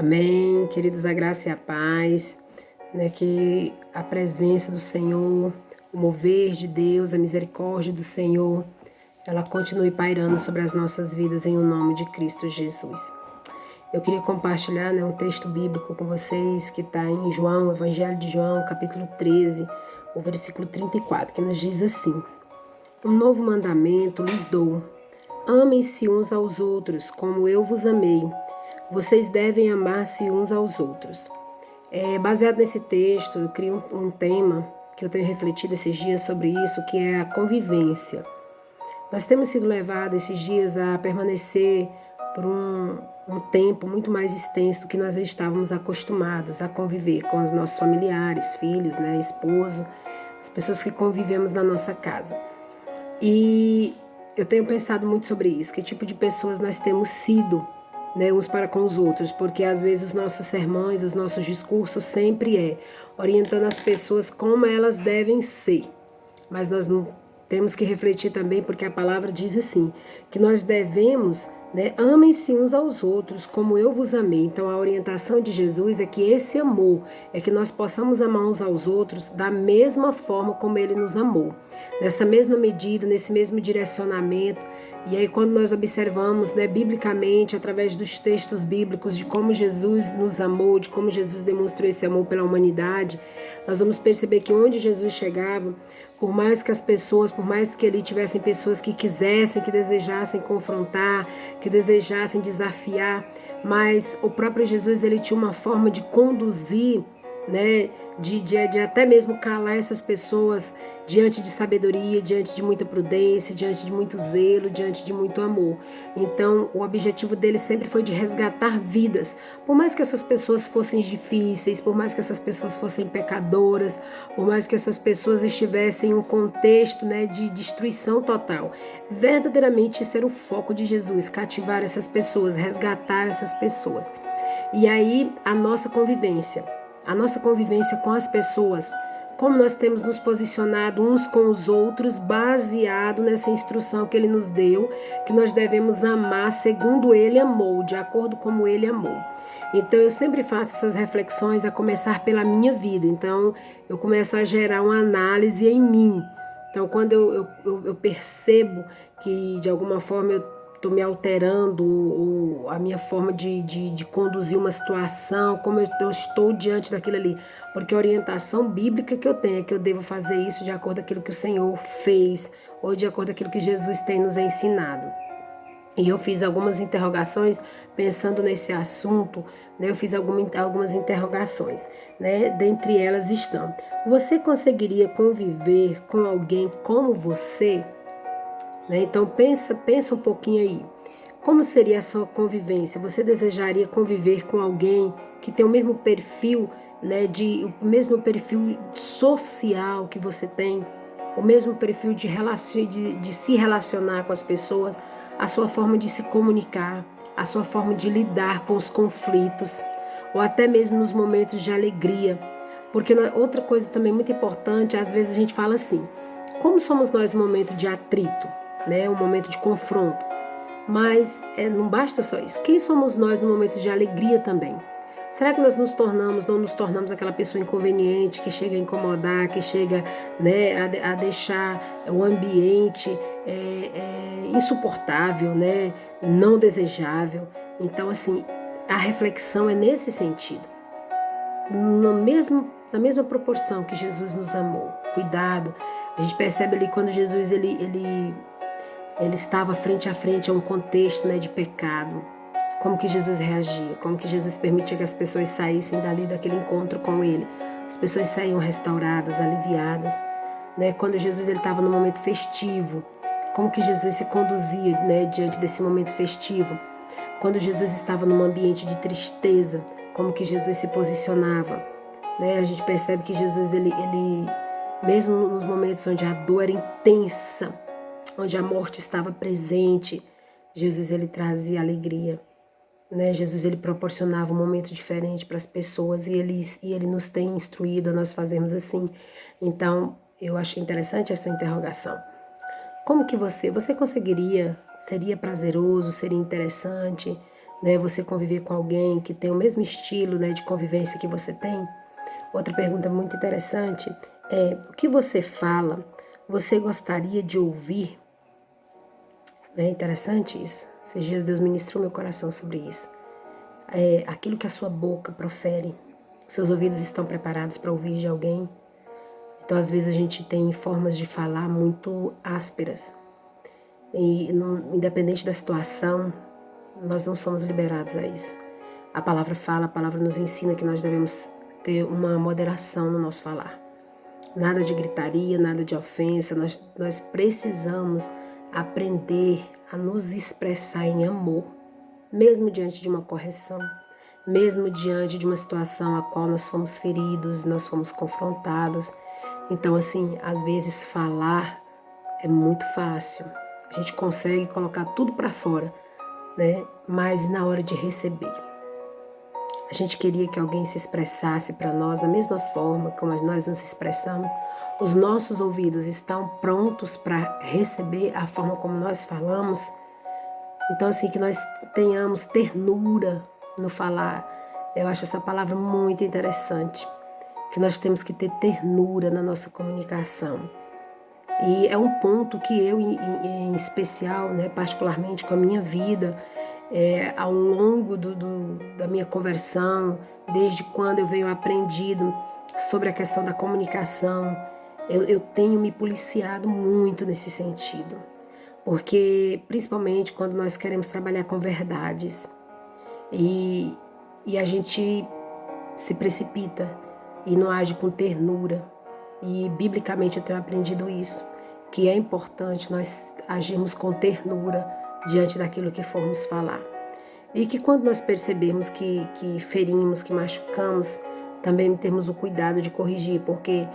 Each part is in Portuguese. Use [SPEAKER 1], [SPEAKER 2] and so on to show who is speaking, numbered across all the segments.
[SPEAKER 1] Amém, queridos, a graça e a paz, né? Que a presença do Senhor, o mover de Deus, a misericórdia do Senhor, ela continue pairando sobre as nossas vidas em o nome de Cristo Jesus. Eu queria compartilhar, né, um texto bíblico com vocês que está em João, Evangelho de João, capítulo 13, o versículo 34, que nos diz assim: Um novo mandamento lhes dou. Amem-se uns aos outros, como eu vos amei. Vocês devem amar-se uns aos outros. Baseado nesse texto, eu crio um tema que eu tenho refletido esses dias sobre isso, que é a convivência. Nós temos sido levados esses dias a permanecer por um tempo muito mais extenso do que nós estávamos acostumados a conviver com os nossos familiares, filhos, né, esposo, as pessoas que convivemos na nossa casa. E eu tenho pensado muito sobre isso, que tipo de pessoas nós temos sido, né, uns para com os outros, porque às vezes os nossos sermões, os nossos discursos sempre orientando as pessoas como elas devem ser, mas nós não temos que refletir também, porque a palavra diz assim, que nós devemos, né, amem-se uns aos outros, como eu vos amei. Então a orientação de Jesus é que esse amor, é que nós possamos amar uns aos outros da mesma forma como ele nos amou, nessa mesma medida, nesse mesmo direcionamento. E aí quando nós observamos, né, biblicamente, através dos textos bíblicos, de como Jesus nos amou, de como Jesus demonstrou esse amor pela humanidade, nós vamos perceber que onde Jesus chegava, por mais que as pessoas, por mais que ali tivessem pessoas que quisessem, que desejassem confrontar, que desejassem desafiar, mas o próprio Jesus, ele tinha uma forma de conduzir, né, de até mesmo calar essas pessoas diante de sabedoria, diante de muita prudência, diante de muito zelo, diante de muito amor. Então, o objetivo dele sempre foi de resgatar vidas, por mais que essas pessoas fossem difíceis, por mais que essas pessoas fossem pecadoras, por mais que essas pessoas estivessem em um contexto, né, de destruição total. Verdadeiramente isso era o foco de Jesus, cativar essas pessoas, resgatar essas pessoas. E aí a nossa convivência com as pessoas, como nós temos nos posicionado uns com os outros, baseado nessa instrução que ele nos deu, que nós devemos amar segundo ele amou, de acordo como ele amou. Então eu sempre faço essas reflexões a começar pela minha vida. Então eu começo a gerar uma análise em mim. Então quando eu percebo que de alguma forma eu estou me alterando, a minha forma de conduzir uma situação, como eu estou diante daquilo ali. Porque a orientação bíblica que eu tenho é que eu devo fazer isso de acordo com aquilo que o Senhor fez, ou de acordo com aquilo que Jesus tem nos ensinado. E eu fiz algumas interrogações pensando nesse assunto, né? Eu fiz algumas interrogações, né? Dentre elas estão: você conseguiria conviver com alguém como você? Né? Então pensa um pouquinho aí. Como seria a sua convivência? Você desejaria conviver com alguém que tem o mesmo perfil, né, o mesmo perfil social que você tem, o mesmo perfil de se relacionar com as pessoas, a sua forma de se comunicar, a sua forma de lidar com os conflitos, ou até mesmo nos momentos de alegria? Porque outra coisa também muito importante, às vezes a gente fala assim: como somos nós no momento de atrito, né, um momento de confronto? Mas não basta só isso. Quem somos nós no momento de alegria também? Será que nós não nos tornamos aquela pessoa inconveniente que chega a incomodar, que chega, né, a deixar o ambiente insuportável, né, não desejável? Então, assim, a reflexão é nesse sentido. Na mesma proporção que Jesus nos amou. Cuidado. A gente percebe ali quando Jesus ele estava frente a frente a um contexto, né, de pecado. Como que Jesus reagia? Como que Jesus permitia que as pessoas saíssem daquele encontro com ele? As pessoas saíam restauradas, aliviadas. Né? Quando Jesus estava no momento festivo, como que Jesus se conduzia, né, diante desse momento festivo? Quando Jesus estava num ambiente de tristeza, como que Jesus se posicionava? Né? A gente percebe que Jesus, ele mesmo nos momentos onde a dor era intensa, onde a morte estava presente, Jesus, ele trazia alegria, né? Jesus, ele proporcionava um momento diferente para as pessoas e ele nos tem instruído a nós fazermos assim. Então, eu achei interessante essa interrogação. Como que você conseguiria, seria prazeroso, seria interessante, né? Você conviver com alguém que tem o mesmo estilo, né, de convivência que você tem? Outra pergunta muito interessante é: o que você fala, você gostaria de ouvir? É interessante isso. Esses dias Deus ministrou meu coração sobre isso. Aquilo que a sua boca profere, seus ouvidos estão preparados para ouvir de alguém? Então, às vezes, a gente tem formas de falar muito ásperas. E, independente da situação, nós não somos liberados a isso. A palavra fala, a palavra nos ensina que nós devemos ter uma moderação no nosso falar. Nada de gritaria, nada de ofensa. Nós precisamos aprender a nos expressar em amor, mesmo diante de uma correção, mesmo diante de uma situação a qual nós fomos feridos, nós fomos confrontados. Então, assim, às vezes falar é muito fácil. A gente consegue colocar tudo para fora, né? Mas na hora de receber, a gente queria que alguém se expressasse para nós da mesma forma como nós nos expressamos. Os nossos ouvidos estão prontos para receber a forma como nós falamos. Então, assim, que nós tenhamos ternura no falar. Eu acho essa palavra muito interessante. Que nós temos que ter ternura na nossa comunicação. E é um ponto que eu, em especial, né, particularmente com a minha vida, ao longo da minha conversão, desde quando eu venho aprendido sobre a questão da comunicação, eu tenho me policiado muito nesse sentido. Porque, principalmente quando nós queremos trabalhar com verdades e a gente se precipita e não age com ternura. E, biblicamente, eu tenho aprendido isso, que é importante nós agirmos com ternura diante daquilo que formos falar. E que quando nós percebemos que ferimos, que machucamos, também temos o cuidado de corrigir, porque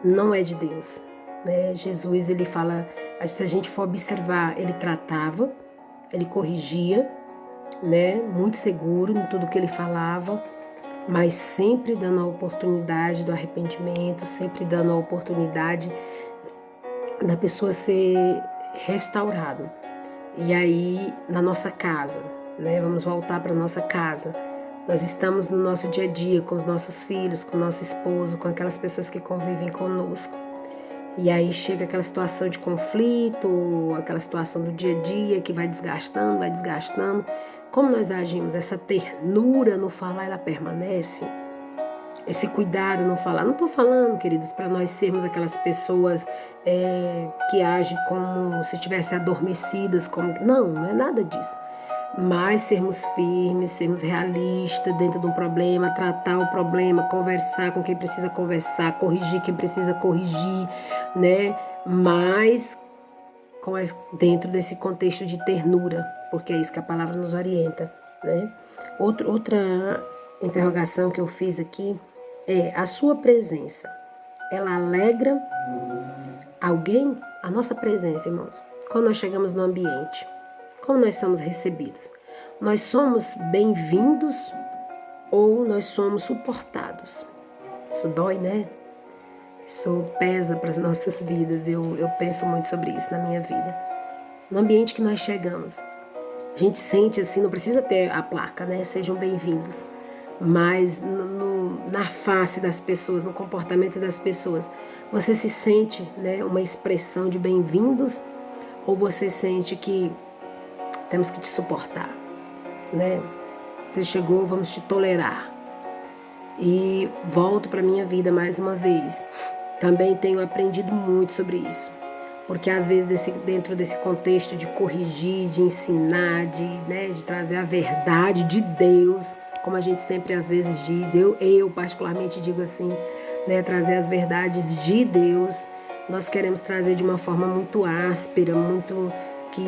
[SPEAKER 1] não é de Deus, né? Jesus, ele fala, se a gente for observar, ele tratava, ele corrigia, né? Muito seguro em tudo que ele falava, mas sempre dando a oportunidade do arrependimento, sempre dando a oportunidade da pessoa ser restaurada. E aí, na nossa casa, né? Vamos voltar para nossa casa. Nós estamos no nosso dia a dia com os nossos filhos, com o nosso esposo, com aquelas pessoas que convivem conosco. E aí chega aquela situação de conflito, aquela situação do dia a dia que vai desgastando, vai desgastando. Como nós agimos? Essa ternura no falar, ela permanece? Esse cuidado no falar. Não estou falando, queridos, para nós sermos aquelas pessoas que agem como se estivessem adormecidas. Não é nada disso. Mas sermos firmes, sermos realistas dentro de um problema, tratar o problema, conversar com quem precisa conversar, corrigir quem precisa corrigir, né? Mas dentro desse contexto de ternura, porque é isso que a palavra nos orienta, né? Outra interrogação que eu fiz aqui é: a sua presença, ela alegra alguém? A nossa presença, irmãos, quando nós chegamos no ambiente, como nós somos recebidos? Nós somos bem-vindos ou nós somos suportados? Isso dói, né? Isso pesa para as nossas vidas. Eu penso muito sobre isso na minha vida. No ambiente que nós chegamos, a gente sente assim, não precisa ter a placa, né? Sejam bem-vindos. Mas na face das pessoas, no comportamento das pessoas, você se sente, né, uma expressão de bem-vindos ou você sente que temos que te suportar, né? Você chegou, vamos te tolerar. E volto para minha vida mais uma vez. Também tenho aprendido muito sobre isso. Porque às vezes dentro desse contexto de corrigir, de ensinar, de trazer a verdade de Deus, como a gente sempre às vezes diz, eu particularmente digo assim, né, trazer as verdades de Deus, nós queremos trazer de uma forma muito áspera, muito que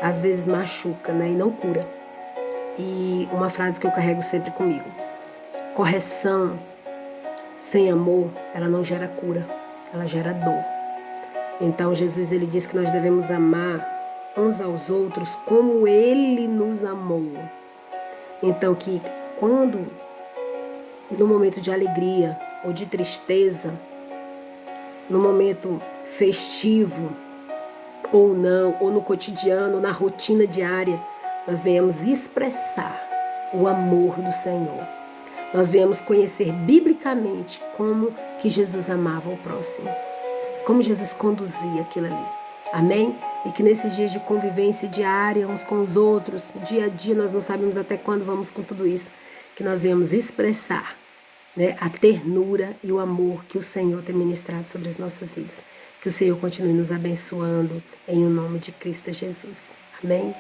[SPEAKER 1] às vezes machuca, né, e não cura. E uma frase que eu carrego sempre comigo: correção sem amor, ela não gera cura, ela gera dor. Então Jesus, ele diz que nós devemos amar uns aos outros como ele nos amou. Então que quando no momento de alegria ou de tristeza, no momento festivo ou não, ou no cotidiano, na rotina diária, nós venhamos expressar o amor do Senhor. Nós venhamos conhecer biblicamente como que Jesus amava o próximo, como Jesus conduzia aquilo ali. Amém? E que nesses dias de convivência diária uns com os outros, dia a dia, nós não sabemos até quando vamos com tudo isso, que nós venhamos expressar, né, a ternura e o amor que o Senhor tem ministrado sobre as nossas vidas. Que o Senhor continue nos abençoando em o nome de Cristo Jesus. Amém?